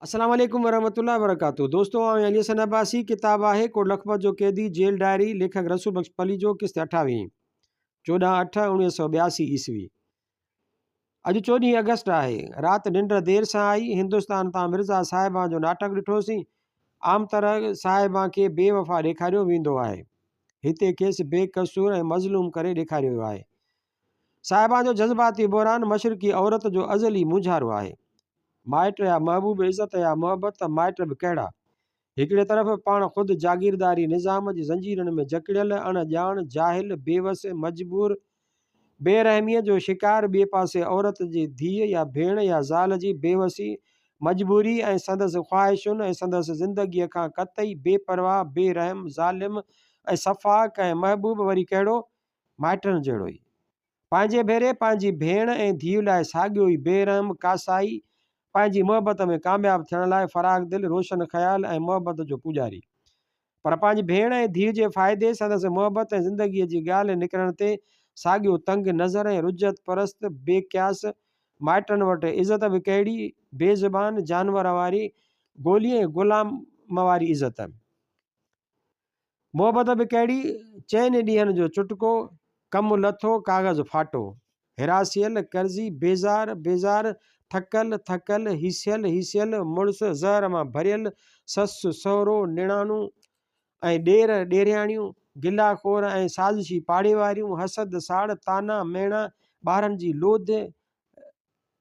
अस्सलाम वालेकुम वरहमतुल्लाहि वबरकातुहू। दोस्तों अली हसन अब्बासी किताब है कोट लखपत जो कैदी जेल डायरी लेखक रसूल बख्श पली जो किस्त 28 14/8/1982 ईस्वी। अॼु 14 अगस्त है। रात निंड देर से आई। हिंदुस्तान तां मिर्ज़ा साहिबा जो नाटक ॾिठोसीं। आम तरह साहिबा के बेवफ़ा ॾेखारियो वेंदो आहे। हिते खेसि बेकसूर ऐं मज़लूम करे ॾेखारियो वियो आहे। साहिबा जो जज़्बाती बहरान मशरक़ी औरत जो अज़ली मुंझारो आहे। माइट या महबूब, इज़त या मोहब्बत, माइट भी कहिड़ा। हिकिड़े तरफ़ पाण ख़ुदि जागीरदारी निज़ाम जी ज़ंजीरनि में जकड़ियल, अणॼाण, जाहिल, बेवस, मजबूर, बेरहमीअ जो शिकार। ॿिए पासे औरत जी धीअ या भेण या ज़ाल जी बेवसी, मजबूरी ऐं संदसि ख़्वाहिशुनि ऐं संदसि ज़िंदगीअ खां क़तई बेपरवाह, बेरहम, ज़ालिम ऐं सफ़ाक। ऐं महबूब वरी कहिड़ो, माइटनि जहिड़ो ई। पंहिंजे भेरे पंहिंजी भेण ऐं धीउ लाइ साॻियो ई बेरहम, कासाई। पंहिंजी मोहब्बत में कामयाब थियण लाइ फराग दिल, रोशन ख़्याल ऐं मोहब्बत जो पुॼारी। पर पंहिंजी भेण ऐं धीउ जे फ़ाइदे, संदसि मोहब्बत ऐं ज़िंदगीअ जी ॻाल्हि निकिरण ते साॻियो तंग नज़र ऐं रुजत परस्त, बेक्यास। माइटनि वटि इज़त बि कहिड़ी, बेज़ुबान जानवर वारी गोली ऐं ग़ुलाम वारी इज़त। मोहब्बत बि कहिड़ी, चइनि ॾींहंनि जो चुटको, कमु लथो, काग़ज़ फाटो। हिरासियल, कर्ज़ी, बेज़ार बेज़ार, थकल थकल, हीसियल हीसियल, मुड़ुस ज़हर मां भरियल, ससु सहुरो, निणानूं ऐं ॾेर ॾेरियाणियूं, गिलाखोर ऐं साज़िशी पाड़े वारियूं, हसद, साड़, ताना मेणा, ॿारनि जी लोध,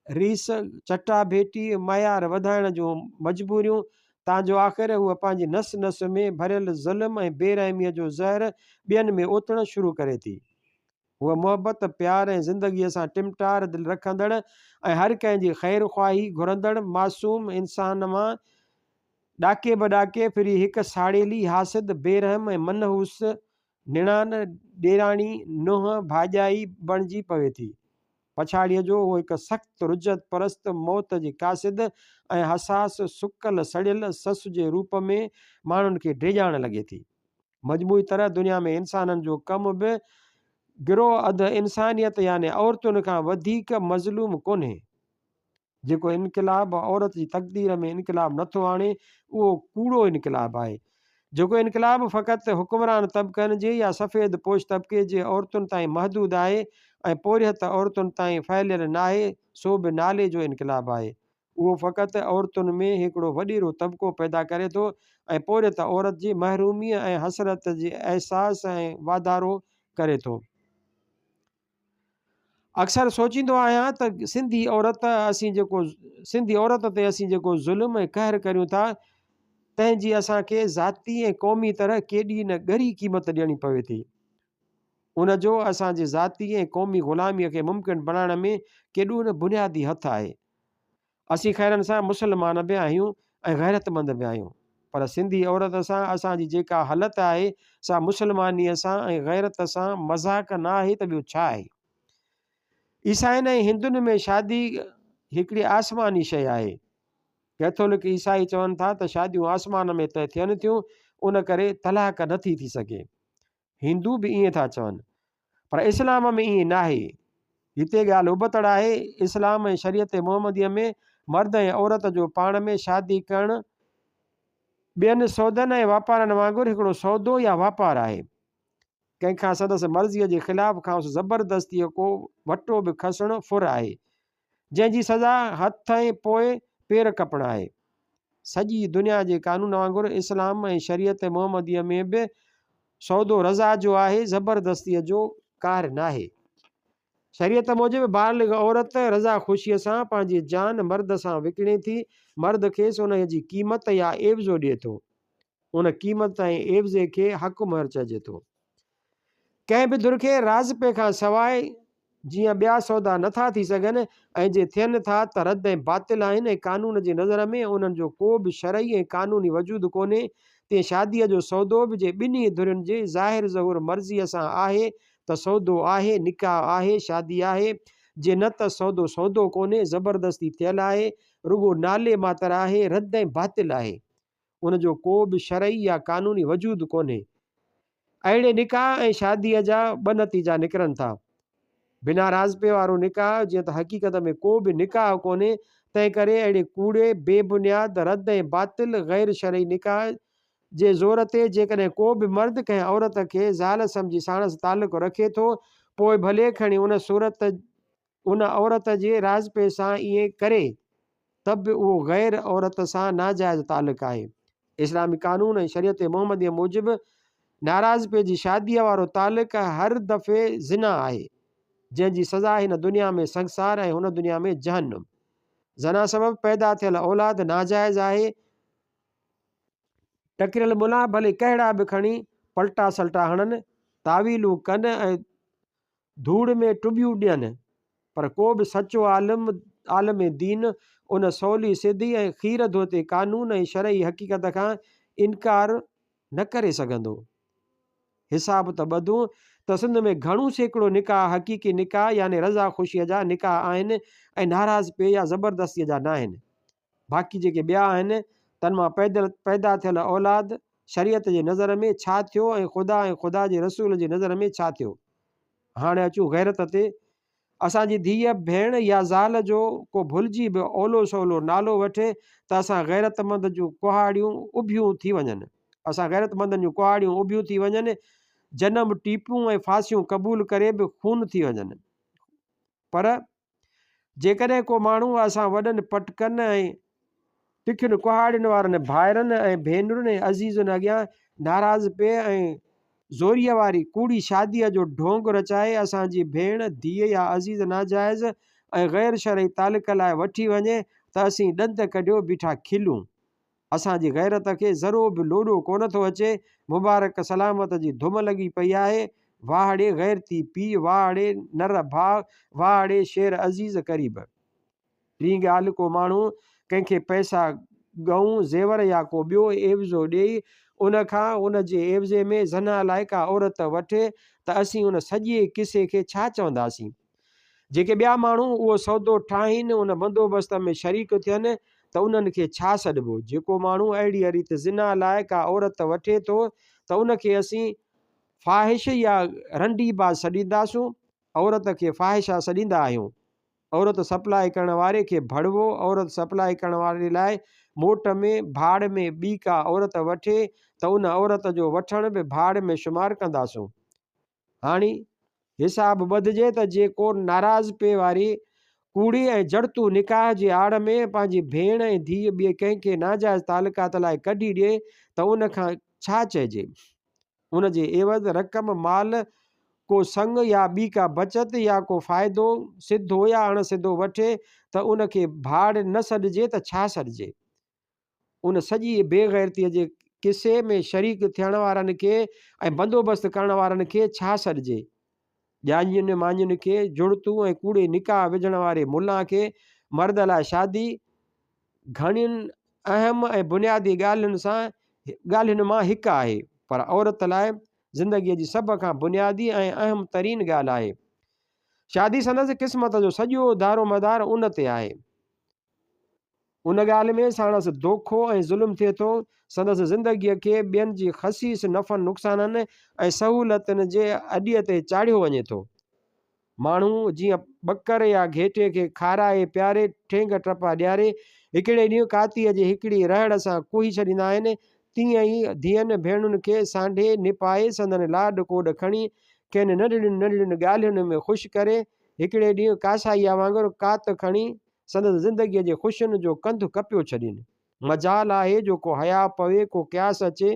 रीस, चटाभेटी, मयार वधाइण जूं मजबूरियूं, तांजो आख़िर हूअ पंहिंजी नस नस में भरियल ज़ुल्म ऐं बेरहमीअ जो ज़हर ॿियनि में ओतणु शुरू करे थी। हूअ मोहब्बत, प्यार ऐं ज़िंदगीअ सां टिमटार दिलि रखंदड़ ऐं हर कंहिंजी ख़ैर ख़्वाही घुरंदड़ मासूम इंसान मां ॾाके बॾाके फिरी हिकु साड़ेली, हासिद, बेरहम ऐं मनहूस निणान, ॾेराणी, नुंहुं, भाॼाई बणिजी पवे थी। पछाड़ीअ जो उहो हिकु सख़्तु रुजत परस्त, मौत जी कासिद ऐं हसास, सुकल सड़ियल सस जे रूप में माण्हुनि खे डेॼाइण लॻे थी। मजमूई तरह दुनिया में इंसाननि जो कमु बि गिरोह अधु इंसानियत यानी औरतुनि खां वधीक मज़लूम कोन्हे। जेको इनक़िलाब औरत जी तक़दीर में इनक़िलाब नथो आणे, उहो कूड़ो इनक़िलाब आहे। जेको इनक़िलाब फ़क़ति हुक्मरान तबिक़नि जे या सफ़ेद पोश तबिके जे औरतुनि ताईं महदूद आहे ऐं पोरियत औरतुनि ताईं फैलियल नाहे, सो बि नाले जो इनक़िलाब आहे। उहो फ़क़ति औरतुनि में हिकिड़ो वॾेरो तबिको पैदा करे थो ऐं पोरियत औरत जी महरूमीअ ऐं हसरत जे अहसास ऐं वाधारो करे थो। अक्सर सोचींदो आहियां त सिंधी औरत ते असीं जेको ज़ुल्म ऐं कहर करियूं था, तंहिंजी असांखे ज़ाती ऐं क़ौमी तरह केॾी न ॻरी क़ीमत ॾियणी पवे थी। उनजो असांजे ज़ाती ऐं क़ौमी ग़ुलामीअ खे मुमकिन बणाइण में केॾो न बुनियादी हथु आहे। असीं ख़ैरनि सां मुस्लमान बि आहियूं ऐं गैरतमंद बि आहियूं, पर सिंधी औरत सां असांजी जेका हालत आहे, सा मुस्लमानीअ सां ऐं गैरत सां मज़ाक न आहे त ॿियो छा आहे। ईसाइनि ऐं हिंदुनि में शादी हिकिड़ी आसमानी शइ आहे। कैथोलिक ईसाई चवनि था त शादियूं आसमान में तय थियनि थियूं, उन करे तलाक नथी थी सघे। हिंदू बि ईअं था चवनि, पर इस्लाम में ईअं नाहे। हिते ॻाल्हि उबतड़ आहे। इस्लाम ऐं शरीयत मोहम्मदीअ में मर्द ऐं औरत जो पाण में शादी करणु ॿियनि सौदनि ऐं वापारनि वांगुरु हिकिड़ो सौदो या वापारु आहे। कंहिंखां संदसि मर्ज़ीअ जे ख़िलाफ़ु खांसि ज़बरदस्तीअ को वटो बि खसणु फुर आहे, जंहिंजी सज़ा हथ ऐं पोइ पेर कपणु आहे। सॼी दुनिया जे कानून वांगुरु इस्लाम ऐं शरीयत मोहम्मदीअ में बि सौदो रज़ा जो आहे, ज़बरदस्तीअ जो कार नाहे। शरीयत मूजिबि बालिग़ औरत रज़ा ख़ुशीअ सां पंहिंजी जान मर्द सां विकिणे थी। मर्द खेसि उन जी क़ीमत या एवज़ो ॾिए थो। उन क़ीमत ऐं एवज़े खे हक़ मुहर चइजे थो। कंहिं बि दुर्खे राज़पे खां सवाइ जीअं ॿिया सौदा नथा थी सघनि ऐं जे थियनि था त रद्द ऐं बातिल आहिनि ऐं कानून जे नज़र में उन्हनि जो को बि शरई ऐं कानूनी वजूद कोन्हे, ते शादीअ जो सौदो बि जे ॿिन्ही धुरियुनि जे ज़ाहिर ज़हूर मर्ज़ीअ सां आहे त सौदो आहे, निकाह आहे, शादी आहे। जे न त सौदो सौदो कोन्हे, ज़बरदस्ती थियल आहे, रुगो नाले मात्र आहे, रद्द ऐं बातिल आहे। उनजो को बि शरई या कानूनी वजूद कोन्हे। अहिड़े निकाह ऐं शादीअ जा ॿ नतीजा निकिरनि था। बिना राज़पे वारो निकाह, जीअं त हक़ीक़त में को बि निकाह कोन्हे, तंहिं करे अहिड़े कूड़े बेबुनियाद रद ऐं बातिल गैर शरई निकाह जे ज़ोर ते जेकॾहिं को बि मर्द कंहिं औरत खे ज़ाल सम्झी साणसि तालुक़ु रखे थो, पोइ भले खणी उन औरत जे राज़पे सां ईअं करे त बि उहो गैर औरत सां नाजाइज़ तालुक़ु आहे। इस्लामी कानून ऐं शरीयत मुहम्मदीअ मूजिबि नाराज़पे जी शादीअ वारो तालुक़ु हर दफ़े ज़िना आहे, जंहिंजी सज़ा हिन दुनिया में संसार ऐं हुन दुनिया में जहन्नुम। ज़ना सबबि पैदा थियल औलाद नाजाइज़ आहे। टकिरियल मुला भले कहिड़ा बि खणी पलटा सल्टा हणनि, तावीलूं कनि ऐं धूड़ में टुबियूं ॾियनि, पर को बि सचो आलम दीन उन सवली सिधी ऐं खीर धोते कानून ऐं शरई हक़ीक़त खां इनकार न करे सघंदो। हिसाब त ॿधूं त सिंध में घणो सैकड़ो निकाह हक़ीक़ी निकाह यानी रज़ा ख़ुशीअ जा निकाह आहिनि ऐं नाराज़ पे या ज़बरदस्तीअ जा न आहिनि। बाक़ी जेके ॿिया आहिनि तन मां पैदा थियल औलाद शरीयत जे नज़र में छा थियो ऐं ख़ुदा जे रसूल जी नज़र में छा थियो। हाणे अचूं गैरत ते। असांजी धीअ भेण या ज़ाल जो को भुलिजी बि ओलो सवलो नालो वठे त असां गैरतमंद जूं कुहाड़ियूं उभियूं थी वञनि, असां गैरतमंदनि जूं कुहाड़ियूं उभियूं थी वञनि, जनम टीपूं ऐं फांसियूं क़बूल करे बि खून थी वञनि। पर जेकॾहिं को माण्हू असां वॾनि पटकनि ऐं तिखियुनि कुहाड़ियुनि वारनि भाइरनि ऐं भेनरुनि ऐं अज़ीज़ुनि अॻियां नाराज़ पे ऐं ज़ोरीअ वारी कूड़ी शादीअ जो ढोंग रचाए असांजी भेण धीअ या अज़ीज़ नाजाइज़ ऐं गैर शरई तालुक़ लाइ वठी वञे त असीं ॾंद कढियो बीठा खिलूं। असांजी गैरत खे ज़रो बि लोॾो कोन थो अचे। मुबारक सलामत जी धुम लॻी पई आहे। वाहड़े गैरती पीउ, वाहड़े नर भाउ, वाहड़े शेर अज़ीज़ क़रीब। टी ॻाल्हि, को माण्हू कंहिंखे पैसा गऊं ज़ेवर या को ॿियो एवज़ो ॾेई उन खां उन जे एवज़े में ज़ना लाइ का औरत वठे त असीं उन सॼे किसे खे छा चवंदासीं। जेके ॿिया माण्हू उहो सौदो ठाहीनि, उन बंदोबस्त में शरीक थियनि त उन्हनि खे छा सॾिबो। जेको माण्हू अहिड़ी रीति ज़िना लाइ का औरत वठे थो त उनखे असीं फ़ाहिश या रंडीबाज़ सॾींदासूं। औरत खे फ़ाहिशा सॾींदा आहियूं। औरत सप्लाई करण वारे खे भड़वो, औरत सप्लाई करण वारे लाइ मोट में भाड़ में ॿी का औरत वठे त उन औरत जो वठण बि भाड़ में शुमार कंदासूं। हाणे हिसाब ॿधिजे त जेको नाराज़ पे वारी कूड़ी ऐं जड़तू निकाह जे आड़ में पंहिंजी भेण ऐं धीअ ॿिए कंहिंखे नाजाइज़ तालुकात लाइ कढी ॾिए त उन खां छा चइजे। उन जे एवज़ रक़म, माल, को संग या ॿी का बचत या को फ़ाइदो सिधो या अणसिधो वठे त उनखे भाड़ न सॾिजे त छा सॾिजे। उन सॼी बेग़ैरतीअ जे किसे में शरीक थियण वारनि खे ऐं बंदोबस्तु करण वारनि खे छा सॾिजे। ॼाञुनि माञुनि खे, जुड़तू ऐं कूड़े निकाह विझण वारे मुल्ला खे मर्द लाइ शादी घणियुनि अहम ऐं बुनियादी ॻाल्हियुनि मां हिकु आहे, पर औरत लाइ ज़िंदगीअ जी सभ खां बुनियादी ऐं अहम तरीन ॻाल्हि आहे। शादी संदसि क़िस्मत जो सॼो दारोमदार उन ते आहे। उन ॻाल्हि में साणसि धोखो ऐं ज़ुल्म थिए थो। संदसि ज़िंदगीअ खे ॿियनि जी ख़सीस नफ़नि नुक़साननि ऐं सहूलियतुनि जे अॾीअ ते चाढ़ियो वञे थो। माण्हू जीअं ॿकर या घेटे खे खाराए प्यारे ठेंग टपा ॾियारे हिकिड़े ॾींहुं कातीअ जे हिकिड़ी रहड़ सां कुही छॾींदा आहिनि, तीअं ई धीअनि भेणुनि खे सांढे निपाए संदनि लाॾ कोॾ खणी कंहिं नंढड़ियुनि नंढड़ियुनि ॻाल्हियुनि में ख़ुशि करे हिकिड़े ॾींहुं कासाईअ वांगुरु कात खणी संदसि ज़िंदगीअ जे ख़ुशियुनि जो कंधु कपियो छॾीनि। मजाल आहे जो को हया पवे, को क्यास अचे,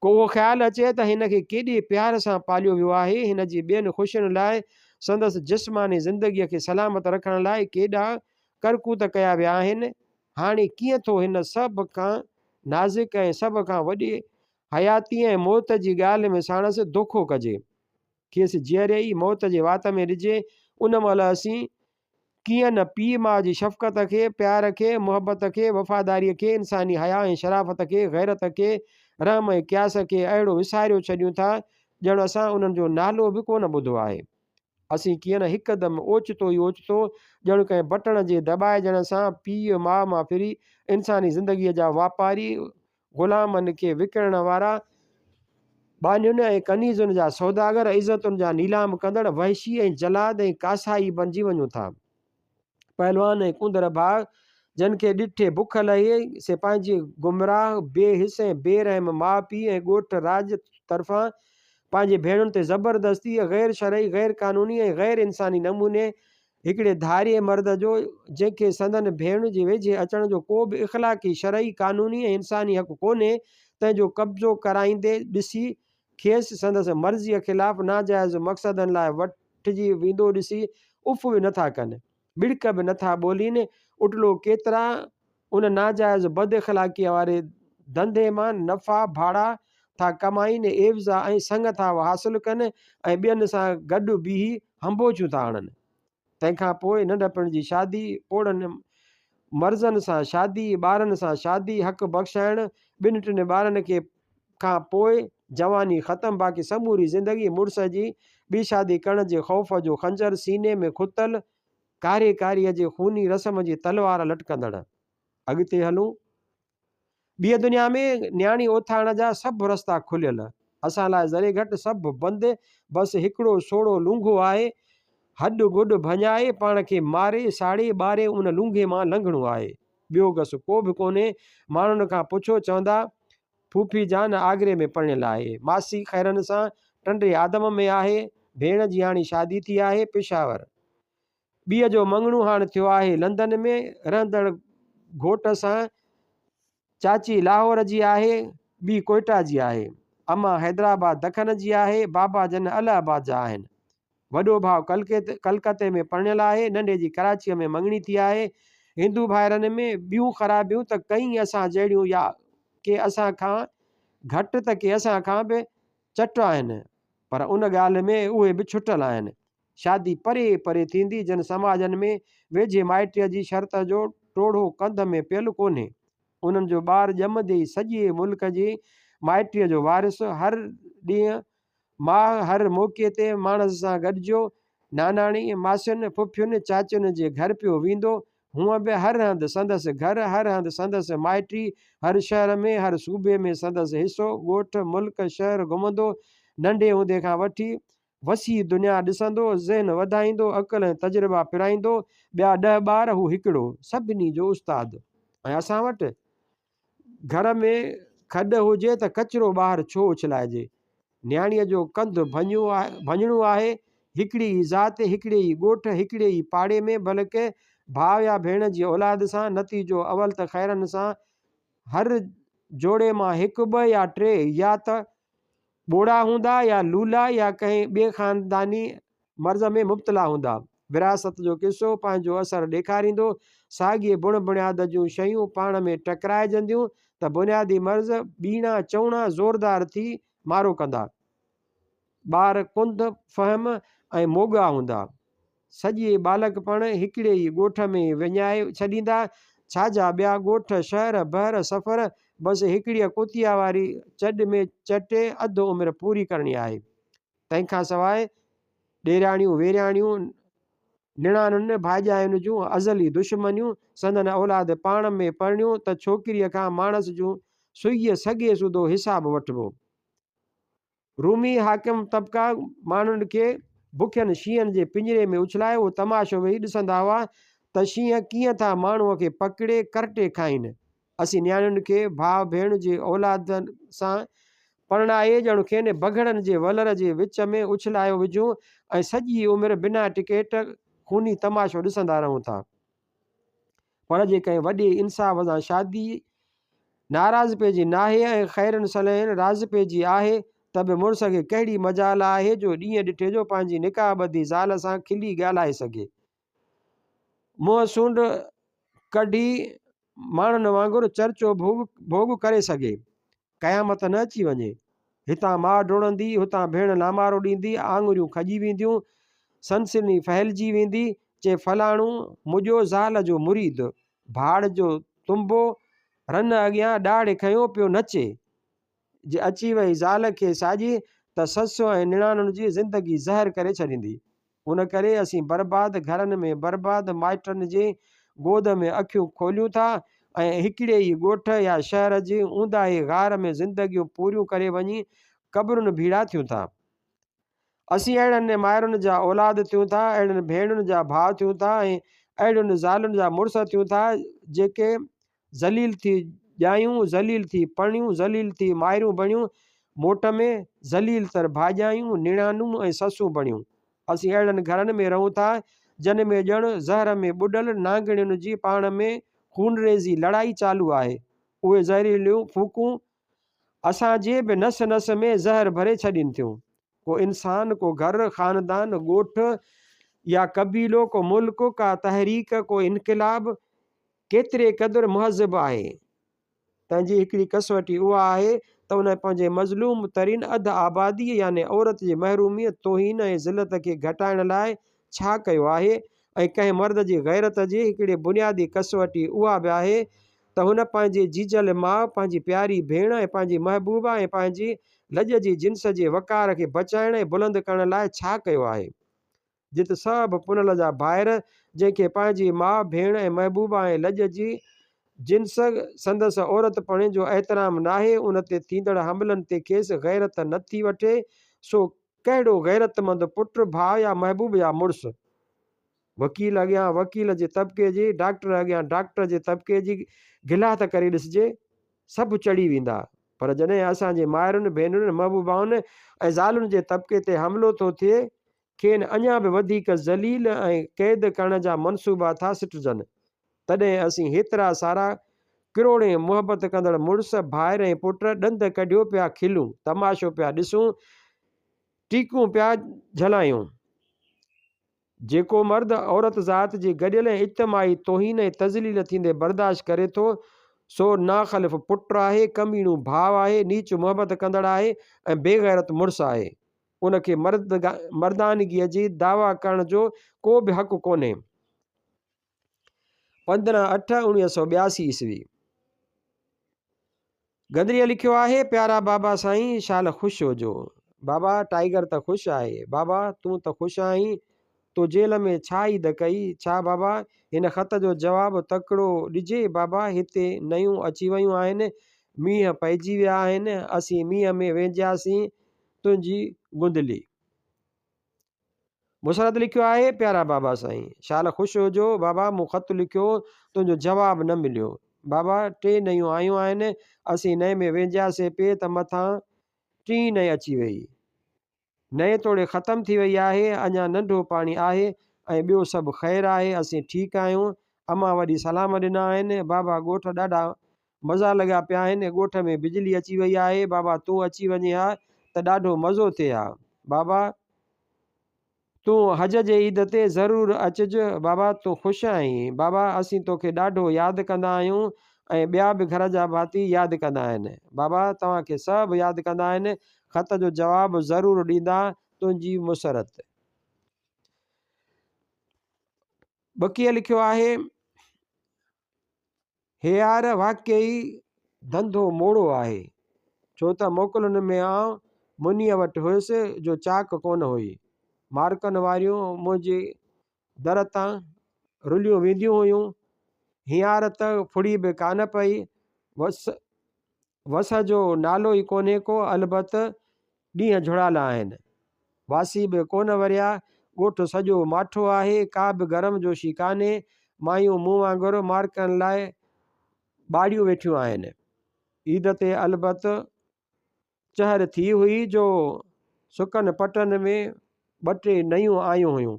को उहो ख़्यालु अचे त हिन खे केॾे प्यार सां पालियो वियो आहे। हिन जी ॿियनि ख़ुशियुनि लाइ, संदसि जिस्मानी ज़िंदगीअ खे सलामत रखण लाइ केॾा करकूत कया विया आहिनि। हाणे कीअं थो हिन सभ खां नाज़ुक ऐं सभ खां वॾी हयाती ऐं मौत जी ॻाल्हि में साणसि धोखो कजे। खेसि जीअरे ई मौत जे वात में ॾिजे, उन महिल असीं कीअं न पीउ माउ जी शफ़क़त खे, प्यार खे, मुहबत खे, वफ़ादारीअ खे, इंसानी हया ऐं शराफ़त खे, गैरत खे, रहम ऐं क्यास खे अहिड़ो विसारियो छॾियूं था ॼण असां उन्हनि जो नालो बि कोन ॿुधो आहे। असीं कीअं न हिकदमि ओचितो ई ओचितो ॼण कंहिं बटण जे दॿाइजण सां पीउ माउ मां फिरी इंसानी ज़िंदगीअ जा वापारी, ग़ुलामनि खे विकिणण वारा, बानियुनि ऐं कनीज़ुनि जा सौदागर, इज़तुनि जा नीलाम कंदड़, वहशी ऐं जलाद ऐं कासाई बणिजी वञूं था। पहलवान ऐं कुंदर भाउ जिन खे ॾिठे बुख लहे से पंहिंजी गुमराह बेहिसे बेरहम माउ पीउ ऐं ॻोठ राज तरफ़ां पंहिंजे भेणुनि ते ज़बरदस्ती ग़ैर शरई ग़ैर क़ानूनी ऐं ग़ैर इंसानी नमूने हिकिड़े धारीअ मर्द जो जंहिंखे संदन भेण जे वेझे अचण जो को बि इख़लाक़ी शरई क़ानूनी ऐं इंसानी हक़ कोन्हे तंहिंजो कब्ज़ो कराईंदे ॾिसी खेसि संदसि मर्ज़ीअ ख़िलाफ़ु नाजाइज़ मक़सदनि लाइ वठिजी वेंदो ॾिसी उफ़ बि नथा कनि, बिड़क बि नथा ॿोलीनि। उटलो केतिरा उन नाजाइज़ बद इख़लाक़ीअ वारे धंधे मां नफ़ा भाड़ा था कमाइनि, एवज़ा ऐं संग था हासिलु कनि ऐं ॿियनि सां गॾु बीही हंबोचियूं था आणनि। तंहिंखां पोइ नंढपण जी शादी, पोड़नि मर्ज़नि सां शादी, ॿारनि सां शादी, हक़ बख़्शाइण, ॿिनि टिनि ॿारनि खे खां पोइ जवानी ख़तमु, बाक़ी समूरी ज़िंदगी मुड़ुस जी ॿी शादी करण जे ख़ौफ़ जो खंजर सीने में खुतल, कार्यकारीअ जे खूनी रस्म जी तलवार लटकंदड़। अॻिते हलूं। ॿिए दुनिया में न्याणी उथारण जा सभु रस्ता खुलियल, असां लाइ ज़रे घटि सभु बंदि, बसि हिकिड़ो सोड़ो लूंघो आहे, हॾु गुॾु भञाए पाण खे मारे साड़े ॿारे उन लूंघे मां लंघणो आहे। ॿियो गसु को बि कोन्हे। माण्हुनि खां पुछो चवंदा फूफी जान आगरे में पढ़ियल आहे, मासी ख़ैरनि सां टंडे आदम में आहे, भेण जी हाणे शादी थी आहे पेशावर, ॿीअ जो मङणो हाणे थियो आहे लंदन में, रहंदड़ घोट सां चाची लाहौर जी आहे, ॿी कोयटा जी आहे, अम्मा हैदराबाद दखन जी आहे, बाबा जन इलाहाबाद जा आहिनि, वॾो भाउ कलकत्ते में पढ़ियल आहे, नंढे जी कराचीअ में मङणी थी आहे। हिंदू भाइरनि में ॿियूं ख़राबियूं त कई असां जहिड़ियूं या के असां खां घटि त के असां खां बि चट आहिनि, पर उन ॻाल्हि में उहे बि छुटल आहिनि। शादी परे परे थींदी, जन समाजनि में वेझे माइटीअ जी शर्त जो टोड़ो कंध में पियल कोन्हे। उन्हनि जो ॿारु ॼमंदे ई सॼे मुल्क जी माइटीअ जो वारिस, हर ॾींहुं माउ हर मौक़े ते माणस सां गॾिजो नानाणी मासियुनि फुफियुनि चाचियुनि जे घर पियो वेंदो, हूअं बि हर हंधि संदसि घर, हर हंधि संदसि माइटी, हर शहर में हर सूबे में संदसि हिसो, ॻोठ मुल्क शहर घुमंदो, नंढे हूंदे खां वठी वसी दुनिया ॾिसंदो, ज़हन वधाईंदो, अक़ल ऐं तजुर्बा पिराईंदो, ॿिया 10 ॿार हू हिकिड़ो, सभिनी जो उस्तादु। ऐं असां वटि घर में खॾु हुजे त कचिरो ॿाहिरि छो उछलाइजे, न्याणीअ जो कंधु भञणो आहे, हिकिड़ी ई ज़ात, हिकिड़े ई ॻोठ, हिकिड़े ई पाड़े में, बल्कि भाउ या भेण जी औलाद सां, नतीजो अवल त ख़ैरनि सां हर जोड़े मां हिकु ॿ या टे या त ॿोड़ा हूंदा या लूला या कंहिं ॿिए ख़ानदानी मर्ज़ में मुब्तला हूंदा। विरासत जो किसो पंहिंजो असरु ॾेखारींदो, साॻिए बुण बुनियाद जूं शयूं पाण में टकराइजंदियूं त बुनियादी मर्ज़ ॿीणा चवणा ज़ोरदार थी मारो कंदा, ॿार कुंद फ़हम ऐं मोगा हूंदा, सॼे बालकपण हिकिड़े ई ॻोठ में विञाए छॾींदा, छाजा ॿिया ॻोठ शहर बहर सफ़र, बसि हिकिड़ीअ कुतिया वारी चॾ में चटे अधु उमिरि पूरी करणी आहे। तंहिंखां सवाइ ॾेराणियूं वेराणियूं निणानुनि भाॼायुनि जूं अज़ली दुश्मनियूं, संदन औलाद पाण में परणियूं त छोकिरीअ खां माणस जूं सुईअ सॻे सुधो हिसाब वठिबो। रूमी हाकिम तबिका माण्हुनि खे बुखियनि शींहनि जे पिंजरे में उछलाए उहो तमाशो वेही ॾिसंदा हुआ त शींहं कीअं था माण्हूअ खे पकिड़े करटे खाइनि। असीं नियाणियुनि खे भाउ भेण जे औलादनि सां परणाए ॼण खेनि बघड़नि जे वलर जे विच में उछलायो विझूं ऐं सॼी उमिरि बिना टिकेट खूनी तमाशो ॾिसंदा रहूं था। पर जे कंहिं वॾे इंसाफ़ सां शादी नाराज़ पइजी नाहे ऐं ख़ैरनि सलहनि राज़ पइजी आहे त बि मुड़ुस खे कहिड़ी मजाल आहे जो ॾींहं ॾिठे जो पंहिंजी निकाह ॿधी ज़ाल सां खिली ॻाल्हाए सघे, मुंहुं सूंड कढी माण्हुनि वांगुरु चर्चो भोग करे सघे, क़यामत न अची वञे, हितां माउ डोड़ंदी हुतां भेण लामारो ॾींदी, आङुरियूं खॼी वेंदियूं, सनसनी फहिलिजी वेंदी, चए फलाणो मुंहिंजो ज़ाल जो मुरीद, भाड़ जो तुम्बो, रन अॻियां ॾाढ़े खयो पियो नचे, जे अची वई ज़ाल खे साॼी त ससु ऐं निणानुनि जी ज़िंदगी ज़हर करे छॾींदी। उन करे असीं बर्बाद घरनि में बर्बाद माइटनि जे गोद में अखियूं खोलियूं था ऐं हिकिड़े ई ॻोठ या शहर जे ऊंदाहे गार में ज़िंदगियूं पूरियूं करे वञी क़बरुनि भीड़ा थियूं था। असीं अहिड़नि माइरुनि जा औलाद थियूं था, अहिड़नि भेणुनि जा भाउ थियूं था ऐं अहिड़ियुनि ज़ालुनि जा मुड़ुस थियूं था जेके ज़लील थी ॼायूं, ज़लील थी पढ़ियूं, ज़लील थी माइरूं बणियूं, मोट में ज़लील तर भाॼायूं, निणानूं ऐं ससूं बणियूं। असीं अहिड़नि घरनि में रहूं था जिन में ॼण ज़हर में ॿुॾल नांगणियुनि जी पाण में खूनरेज़ी लड़ाई चालू आहे। उहे ज़हरीलियूं फूकूं असांजे बि नस नस में ज़हर भरे छॾीनि थियूं। को इंसान, को घर, ख़ानदान, ॻोठ या कबीलो, को मुल्क, का तहरीक, को इनक़िलाब केतिरे क़दुरु मुहज़िब आहे। तंहिंजी हिकिड़ी कसवटी उहा आहे त उन पंहिंजे मज़लूम तरीन अधु आबादी यानी औरत जी महरूमीअ, तोहीन ऐं ज़िलत खे घटाइण लाइ छा कयो आहे। ऐं कंहिं मर्द जी गैरत जी हिकिड़ी बुनियादी कसवटी उहा बि आहे त हुन पंहिंजे जीजल माउ, पंहिंजी प्यारी भेण ऐं पंहिंजी महबूबा ऐं पंहिंजी लॼ जी जिन्स जे वक़ार खे बचाइण ऐं बुलंद करण लाइ छा कयो आहे। जित सभु पुनल जा ॿाहिरि जंहिंखे पंहिंजी माउ, भेण ऐं महबूबा ऐं लॼ जी जिन्स संदसि औरत पणे जो एहतराम नाहे, उन ते थींदड़ हमलनि ते खेसि गैरत नथी वठे, सो कहिड़ो गैरतमंद पुटु, भाउ या महबूब या मुड़ुसु। वकील अॻियां वकील जे तबिके जी, डॉक्टर अॻियां डॉक्टर जे तबिके जी गिला त करे ॾिसिजे, सभु चढ़ी वेंदा। पर जॾहिं असांजे माइरुनि, भेनरुनि, महबूबाउनि ऐं ज़ालुनि जे तबिके ते हमिलो थो थिए, खेनि अञा बि वधीक ज़लील ऐं क़ैद करण जा मनसूबा था सिटजनि, तॾहिं असीं हेतिरा सारा किरोड़े मुहबत कंदड़ मुड़ुस, भाइर ऐं पुट ॾंद कढियो पिया खिलूं, तमाशो पिया ॾिसूं, टीकूं पिया झलायूं। जेको मर्द औरत ज़ात जी गॾियल ऐं इज्तमाही तोहीन ऐं तज़लील थींदे बर्दाश्त करे थो, सो नाख़लिफ़ पुटु आहे, कमीणू भाउ आहे, नीच मुहबत कंदड़ आहे ऐं बेग़ैरत मुड़ुसु आहे। उनखे मर्दानगीअ जी दावा करण जो को बि हक़ु कोन्हे। 15/8/1982 ईस्वी। गदरीअ लिखियो आहे, प्यारा बाबा साईं शाल ख़ुशि हुजो। बाबा टाइगर त ख़ुशि आहे। बाबा तूं त ख़ुशि आहीं, तो जेल में छा ईद कई। छा बाबा हिन ख़त जो जवाबु तकिड़ो ॾिजे। बाबा हिते नयूं अची वियूं आहिनि, मींहं पइजी विया आहिनि, असीं मींहं में वेंदियासीं, तुंहिंजी गुंदली। मुसरत लिखियो आहे, प्यारा बाबा साईं शाल ख़ुशि हुजो। बाबा मूं ख़त लिखियो, तुंहिंजो जवाबु न मिलियो। बाबा 3 नयूं आयूं आहिनि, असीं नए में वेंदियासीं पे त मथां 3 नए अची वई। नए तोड़े ख़तमु थी वई आहे, अञा नंढो पाणी आहे ऐं ॿियो सभु ख़ैरु आहे, असीं ठीकु आहियूं। अम्मा वॾी सलाम ॾिना आहिनि। बाबा ॻोठ ॾाढा मज़ा लॻा पिया आहिनि, ॻोठ में बिजली अची वई आहे। बाबा तूं अची वञे हा त ॾाढो मज़ो थिए हा। बाबा तूं हज जे ईद ते ज़रूरु अचिजि। बाबा तूं ख़ुशि आहीं। बाबा असीं तोखे ॾाढो यादि कंदा आहियूं ऐं ॿिया बि घर जा भाती यादि कंदा आहिनि। बाबा तव्हांखे सभु यादि कंदा आहिनि। ख़त जो जवाबु ज़रूरु ॾींदा, तुंहिंजी मुसरत। बकीअ लिखियो आहे, हे यार वाक़ई धंधो मोड़ो आहे, छो त मोकलुनि में आउं मुनीअ वटि हुयुसि जो चाक कोन हुई। मार्कनि वारियूं मुंहिंजे दर तां रुलियूं वेंदियूं हुयूं। हींअर त फुड़ी बि कान पई। वस जो नालो ई कोन्हे को, अलबत ॾींहं झुड़ाला आहिनि। वासी बि कोन वरिया, ॻोठु सॼो माठो आहे, का बि गरम जोशी कान्हे। मायूं मूं वांगुरु मार्कनि लाइ ॿाड़ियूं वेठियूं आहिनि। ईद ते अलबत चहर थी हुई जो सुकनि पटनि में 2-3 नयूं आयूं हुयूं।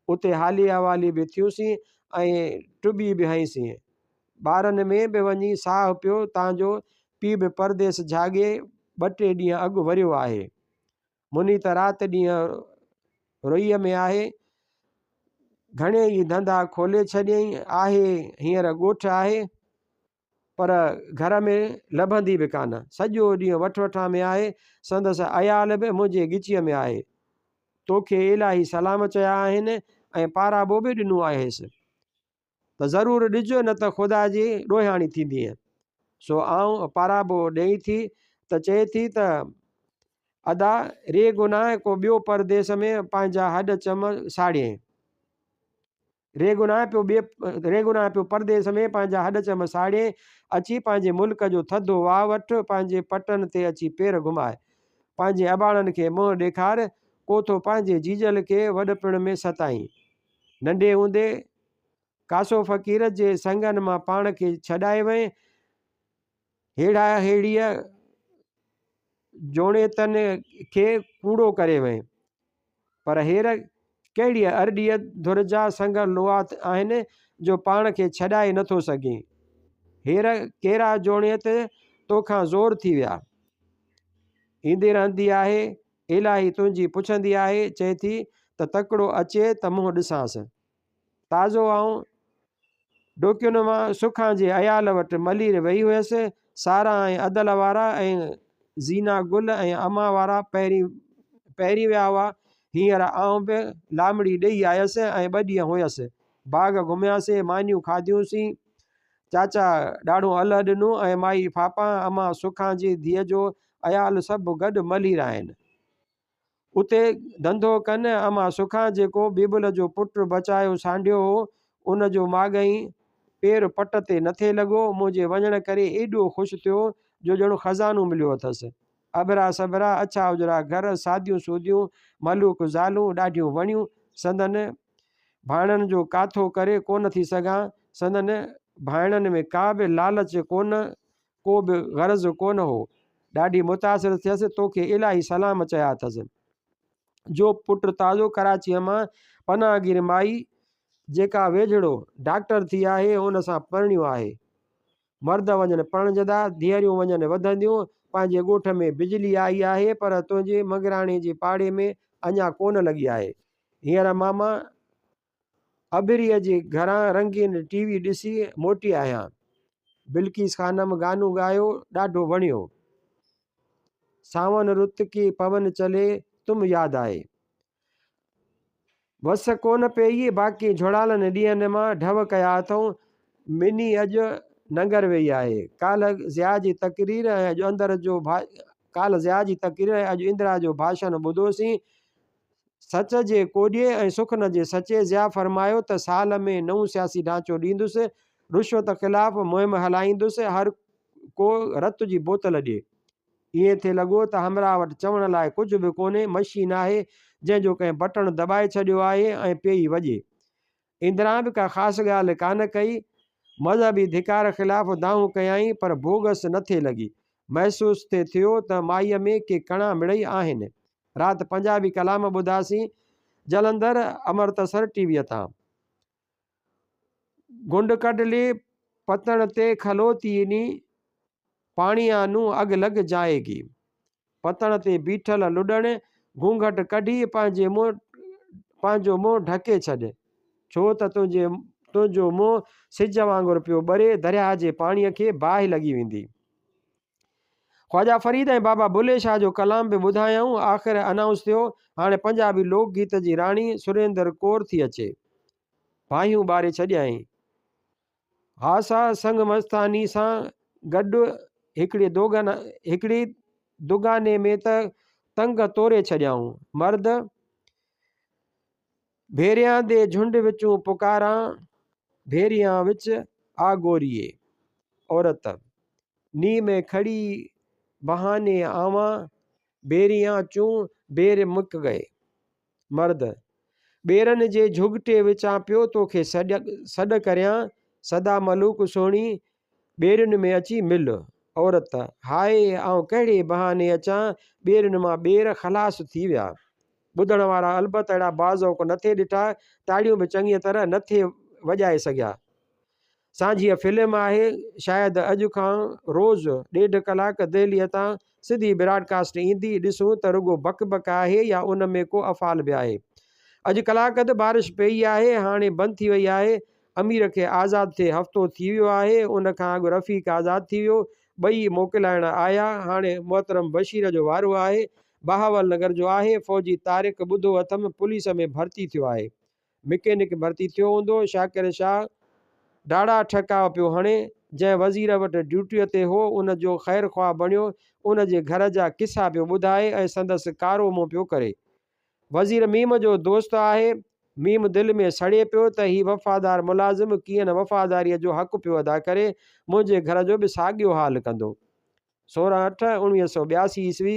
उते हाली हवाली बि थियूंसीं ऐं टुॿी बि हईसीं। ॿारनि में बि वञी साहु पियो, तव्हांजो पीउ बि परदेस झागे 2-3 ॾींहं अॻु वरियो आहे। मुनी त राति ॾींहं रोईअ में आहे। घणे ई धंधा खोले छॾियईं आहे। हींअर ॻोठु आहे पर घर में लभंदी बि कान। सॼो ॾींहुं वठि में आहे। संदसि अयाल बि मुंहिंजे ॻिचीअ में आहे। तोखे इलाही सलाम चया आहिनि ऐं पाराबो बि ॾिनो आहेसि त ज़रूरु ॾिजो, न त ख़ुदा जी ॾोहाणी थींदीअ। सो आऊं पाराबो ॾेई थी त चए थी त अदा रे गुनाह को ॿियो परदेस में पंहिंजा हॾ चम साड़ियईं। रे गुनाह पियो परदेस में पंहिंजा हॾ चम साड़ियईं। अची पंहिंजे मुल्क जो थधो वाह वठि, पंहिंजे पटनि ते अची पेर घुमाए। पंहिंजे अबाणनि खे मुंहुं ॾेखार, कोथो पंहिंजे जीजल खे वॾपिण में सताईं। नंढे हूंदे कासो फ़क़ीर जे संगनि मां पाण खे छॾाए वई, हेड़ा हेड़ीअ जोणेतनि खे कूड़ो करे वई। पर हेर कहिड़ी अरड़ीअ धुर जा संग लोआत आहिनि जो पाण खे छॾाए नथो सघे। हेर कहिड़ा जोणियत तोखां ज़ोर थी विया। ईंदी रहंदी आहे, इलाही तुंहिंजी पुछंदी आहे, चए थी त तकिड़ो अचे त मुंहुं ॾिसांसि। ताज़ो आऊं डोकियुनि मां सुखां जे अयाल वटि मली वेही हुयसि। सारा ऐं अदल वारा ऐं ज़ीना गुल ऐं अमा वारा पहिरीं विया हुआ। हींअर आऊं बि लामड़ी ॾेई आयसि ऐं 2 ॾींहं हुयसि। बाग़ घुमियासीं, मानियूं खाधियूंसीं, चाचा ॾाढो अल ॾिनो ऐं माई पापा अमा सुखां जी धीअ जो अयाल सभु गॾु मली रहिया आहिनि। उते धंधो कनि। अमा सुखां जेको बीबल जो पुटु बचायो सांडियो हो, उन जो माॻई पेर पट ते नथे लॻो। मुंहिंजे वञण करे एॾो ख़ुशि थियो जो ॼणो ख़ज़ानो मिलियो अथसि। अबरा सबरा अछा उजरा घर, सादियूं सूदियूं मलूक ज़ालूं ॾाढियूं वणियूं। संदनि भाणनि जो काथो करे कोन थी सघां। संदनि भाणनि में का बि लालच कोन, को बि ग़रज़ कोन हो। ॾाढी मुतासिर थियसि, तोखे इलाही सलाम चया अथसि। जो पुटु ताज़ो कराचीअ मां पनाहगीर माई जेका वेझड़ो डॉक्टर थी आहे, उन सां परिणियो आहे। मर्द वञनि पणजंदा, धीअरियूं वञनि वधंदियूं। पंहिंजे ॻोठ में बिजली आई आहे, पर तुंहिंजे मगराणी जे पाड़े में अञा कोन लॻी आहे। हींअर मामा अबिरीअ जे घरां रंगीन टीवी ॾिसी मोटी आहियां। बिल्किस ख़ानम गानो ॻायो, ॾाढो वणियो। सावन रुत की पवन चले तुम यादि आहे। वस कोन पई, बाक़ी झोड़ालनि ॾींहंनि मां ढव कया अथऊं। मिनी अॼु नंगर वेई आहे। काल ज़िया जी तकरीर ऐं अॼु इंदिरा जो भाषण ॿुधोसीं। सच जे कोॾिए ऐं सुखन जे सचे। ज़िया फरमायो त साल में नओं सियासी ढांचो ॾींदुसि, रुश्वत ख़िलाफ़ मुहिम हलाईंदुसि, हर को रत जी बोतल ॾिए। ईअं थिए लॻो त हमरा वटि चवण लाइ कुझु बि कोन्हे। मशीन आहे जंहिंजो कंहिं बटण दॿाए छॾियो आहे ऐं पेई वॼे। इंदिरा बि का ख़ासि ॻाल्हि कान कई। मज़हबी धिकार ख़िलाफ़ दाहूं कयाई, पर बोगस नथे लॻी। महसूसु थिए थियो त माईअ में के कणा मिड़ई आहिनि। राति पंजाबी कलाम ॿुधासीं। जलंधर अमृतसर टीवीअ तां। गुंड कढली पतण ते खलोती नी, पाणीअ नूं अॻु लॻ जाएगी। पतण ते बीठल लुॾण, घूंघट कढी पंहिंजो मुंहुं ढके छॾ, छो त तुंहिंजो मुंहुं सिज वांगुरु पियो ॿरे। दरिया जे पाणीअ खे बाहि लॻी वेंदी। ख्वाजा फरीद ऐं बाबा बुले शाह जो कलाम बि ॿुधायऊं। आख़िर अनाउंस थियो, हाणे पंजाबी लोक गीत जी राणी सुरेंद्र कौर थी अचे। बाहियूं ॿारे छॾियईं। हासा संग मस्तानी सां गॾु हिकिड़ी दुगाने में त तंग तोरे छॾियऊं। मर्द भेरियां दे झुंड विचूं पुकारां, भेरियां विच आ गोरिए। औरत नी में खड़ी बहाने आवां, भेरियां चूं बेर मुक गए। मर्द ॿेरनि जे झुगटे विचां पियो तोखे सॾ करियां, सदा मलूक सोणी ॿेरियुनि में अची मिल। औरत हाय आऊं कहिड़े बहाने अचां, ॿेरियुनि मां ॿेर ख़लास थी विया। ॿुधण वारा अलबत अहिड़ा बाज़ौक़ नथे ॾिठा, ताड़ियूं बि चङीअ तरह नथे वॼाए सघिया। साझीअ फिल्म आहे, शायदि अॼु खां रोज़ु 1.5 कलाक दिल्लीअ तां सिधी ब्रॉडकास्ट ईंदी। ॾिसूं त रुगो बक बक आहे या उन में को अफ़ाल बि आहे। अॼु कलाक अधु बारिश पई आहे, हाणे बंदि थी वई आहे। अमीर खे आज़ादु थिए हफ़्तो थी वियो आहे। उन खां अॻु रफ़ीक आज़ादु थी वियो। ॿई मोकिलाइण आया। हाणे मोहतरम बशीर जो वारो आहे। बहावल नगर जो आहे। फ़ौजी तारिक ॿुधो अथमि पुलिस में भर्ती थियो आहे। मैकेनिक भर्ती थियो हूंदो। शाकिर शाह ॾाढा ठका पियो हणे। जंहिं वज़ीर वटि ड्यूटीअ ते हो, उन जो ख़ैर ख़्वाह बणियो। उन जे घर जा किसा पियो ॿुधाए ऐं संदसि कारो मुंहुं पियो करे। वज़ीर मीम जो दोस्त आहे। मीम दिलि में सड़े पियो त ही वफ़ादार मुलाज़िम कीअं न वफ़ादारीअ जो हक़ पियो अदा करे। मुंहिंजे घर जो बि साॻियो हाल कंदो। 16/8/1982 ईस्वी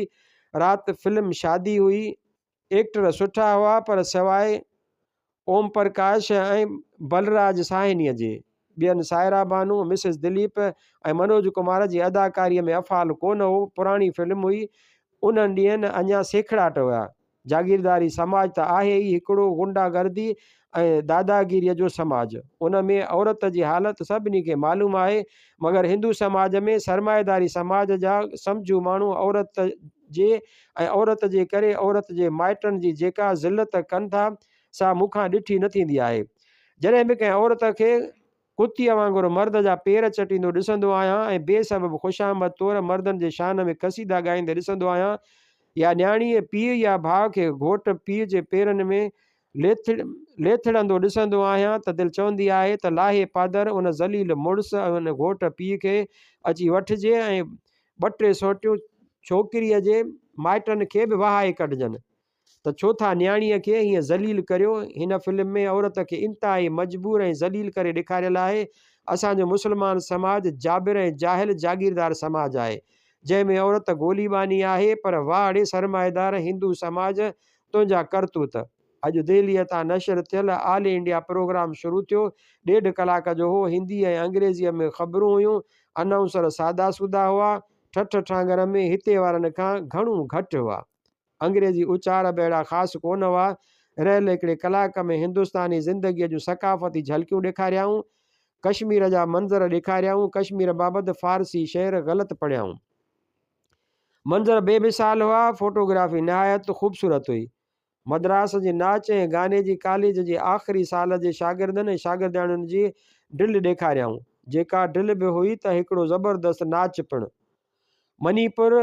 राति फिल्म शादी हुई। एक्टर सुठा हुआ, पर सवाइ ओम प्रकाश ऐं बलराज साहनीअ जे। ॿियनि सायरा बानू, मिसिस दिलीप ऐं मनोज कुमार जी अदाकारीअ में अफ़ाल कोन हो। पुराणी फिल्म हुई। उन्हनि ॾींहंनि अञा सेखड़ाट हुआ। जागीरदारी समाज त आहे ई हिकिड़ो गुंडागर्दी ऐं दादागिरीअ जो समाज। उन में औरत जी हालति सभिनी खे मालूम आहे, मगर हिंदू समाज में सरमाएदारी समाज जा सम्झू माण्हू औरत जे ऐं औरत जे करे औरत जे माइटनि जी जेका ज़िलत कनि था सा मूंखां ॾिठी न थींदी आहे। जॾहिं बि कंहिं औरत खे कुतीअ वांगुरु मर्द जा पेर चटींदो ॾिसंदो आहियां ऐं बेसबबु ख़ुशामद तौरु मर्दनि जे शान में क़सीदा ॻाईंदे ॾिसंदो आहियां, या न्याणीअ पीउ या भाउ खे घोट पीउ जे पेरनि में लेथड़ंदो ॾिसंदो आहियां त दिलि चवंदी आहे त लाहे पादर उन ज़लील मुड़ुस ऐं उन घोट पीउ खे अची वठिजे ऐं ॿ टे सोटियूं छोकिरीअ जे माइटनि खे बि वहाए कढिजनि। त छो था न्याणीअ खे हीअं ज़लील करियो। हिन फिल्म में औरत खे इंतिहाई मजबूर ऐं ज़लील करे ॾेखारियल आहे। असांजो मुस्लमान समाज जाबिर ऐं जाहिल जागीरदार समाज आहे, जंहिंमें औरत गोलीबानी आहे। पर वाड़े सरमाएदार हिंदू समाज तुंहिंजा करतूत। अॼु दिल्लीअ तां नशर थियल ऑल इंडिया प्रोग्राम शुरू थियो। 1.5 कलाक जो हो। हिंदी ऐं अंग्रेज़ीअ में ख़बरूं हुयूं। अनाउंसर सादा सूदा हुआ। ठठ ठांगर में हिते वारनि खां घणो घटि हुआ। अंग्रेज़ी उचार बेड़ा ख़ासि कोन हुआ। रहियल हिकिड़े कलाक में हिंदुस्तानी ज़िंदगीअ जूं सकाफ़ती झलकियूं ॾेखारियाऊं, कश्मीर जा मंज़र ॾेखारियाऊं, कश्मीर बाबति फ़ारसी शेर ग़लति पढ़ियाऊं। मंज़र बेमिसाल हुआ। फ़ोटोग्राफी नहायत ख़ूबसूरत हुई। मद्रास जे नाच ऐं गाने जी कॉलेज जे आख़िरी साल जे शागिर्दनि ऐं शागिर्दियाणियुनि जी ड्रिल ॾेखारियाऊं। जेका ड्रिल बि हुई त हिकिड़ो ज़बरदस्त नाच पिणु। मणिपुर,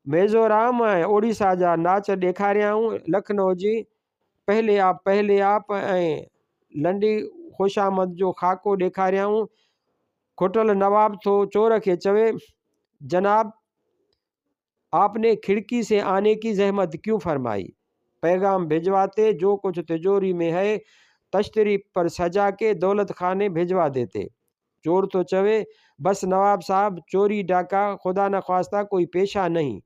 मिज़ोराम ऐं ओडिशा जा नाच ॾेखारियाऊं। लखनऊ जी पहले आप ऐं लंडी ख़ुशामद जो ख़ाको ॾेखारियाऊं। खुटल नवाब थो चोर खे चवे, जनाब आपने खिड़की से आने की जहमत क्यों फरमाई। पैगाम भिजवाते, जो कुछ तिजोरी में है तश्तरी पर सजा के दौलत खाने भिजवा देते। चोर तो चवे, बस नवाब साहब चोरी डाका खुदा न ख्वास्ता कोई पेशा नहीं,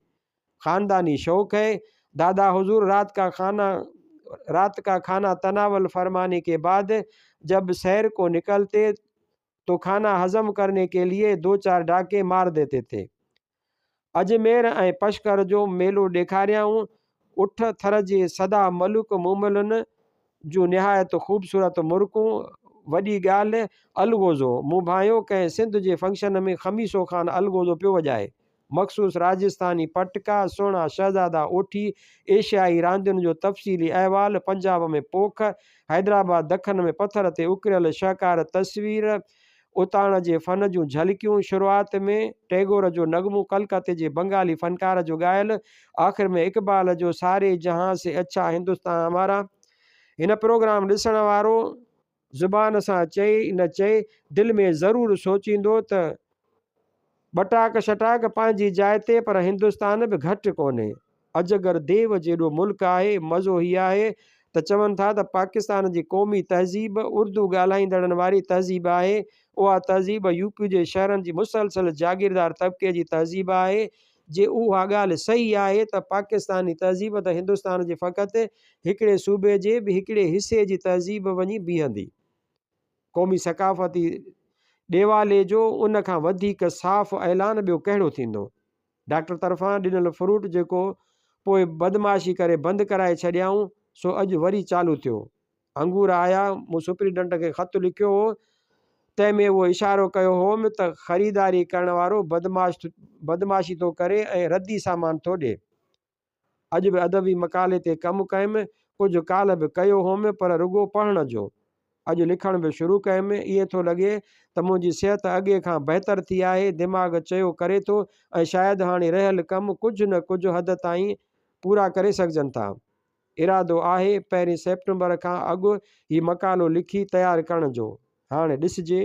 ख़ानदानी शौक है। दादा हुजूर रात का खाना तनावल फरमाने के बाद जब सैर को निकलते तो खाना हजम करने के लिए 2-4 डाके मार देते थे। अजमेर ऐं पशकर जो मेलो ॾेखारियाऊं। उठ थर जे सदा मलुक मुमलनि जूं निहायत ख़ूबसूरत मुर्कूं। वॾी ॻाल्हि अलगोज़ो। मूं भाइयो कंहिं सिंध जे फंक्शन में ख़मीसो ख़ान अलगोज़ो पियो वॼाए। मख़सूस राजस्थानी पटका, सुहिणा शहज़ादा ओठी, एशियाई रांदियुनि जो तफ़सीली अहवाल, पंजाब में पोख, हैदराबाद दखन में पथर ते उकिरियल शाहकार तस्वीर, उताण जे फ़न जूं झलकियूं। शुरूआत में टैगोर जो नगमो, कलकत्ते जे बंगाली फ़नकार जो ॻायल, आख़िर में इक़बाल जो सारे जहां से अच्छा हिंदुस्तान हमारा। हिन प्रोग्राम ॾिसण वारो ज़ुबान सां चए न चए दिलि में ज़रूरु सोचींदो त बटाक शटाक पंहिंजी जाइ ते, पर हिंदुस्तान बि घटि कोन्हे। अजगर देव जेॾो मुल्क आहे। मज़ो हीअ आहे त चवनि था त पाकिस्तान जी क़ौमी तहज़ीब उर्दू ॻाल्हाईंदड़नि वारी तहज़ीब आहे। उहा तहज़ीब यूपी जे शहरनि जी मुसलसल जागीरदार तबिके जी तहज़ीब आहे। जे उहा ॻाल्हि सही आहे त पाकिस्तानी तहज़ीब त हिंदुस्तान जे फ़क़ति हिकिड़े सूबे जे बि हिकिड़े हिसे जी तहज़ीब वञी बीहंदी। क़ौमी सकाफ़ती ॾेवाले जो उन खां वधीक साफ़ ऐलान ॿियो कहिड़ो थींदो। डॉक्टर तरफ़ां ॾिनल फ्रूट जेको पोइ बदमाशी करे बंदि कराए छॾियाऊं, सो अॼु वरी चालू थियो। अंगूर आया। मूं सुप्रीडेंट खे ख़त लिखियो हो। तंहिंमें उहो इशारो कयो होमि त ख़रीदारी करण वारो बदमाशी थो करे ऐं रद्दी सामान थो ॾिए। अॼु बि अदबी मकाले ते कमु कयुमि। कुझु काल बि कयो होमि, पर रुॻो पढ़ण जो। अॼु लिखण बि शुरू कयुमि। ईअं थो लॻे त मुंहिंजी सिहत अॻे खां बहितर थी आहे। दिमाग़ चयो करे थो ऐं शायदि हाणे रहियल कमु कुझु न कुझु हद ताईं पूरा करे सघजनि था। इरादो आहे 1 सेप्टेम्बर खां अॻु हीउ मकालो लिखी तयारु करण जो। हाणे ॾिसिजे।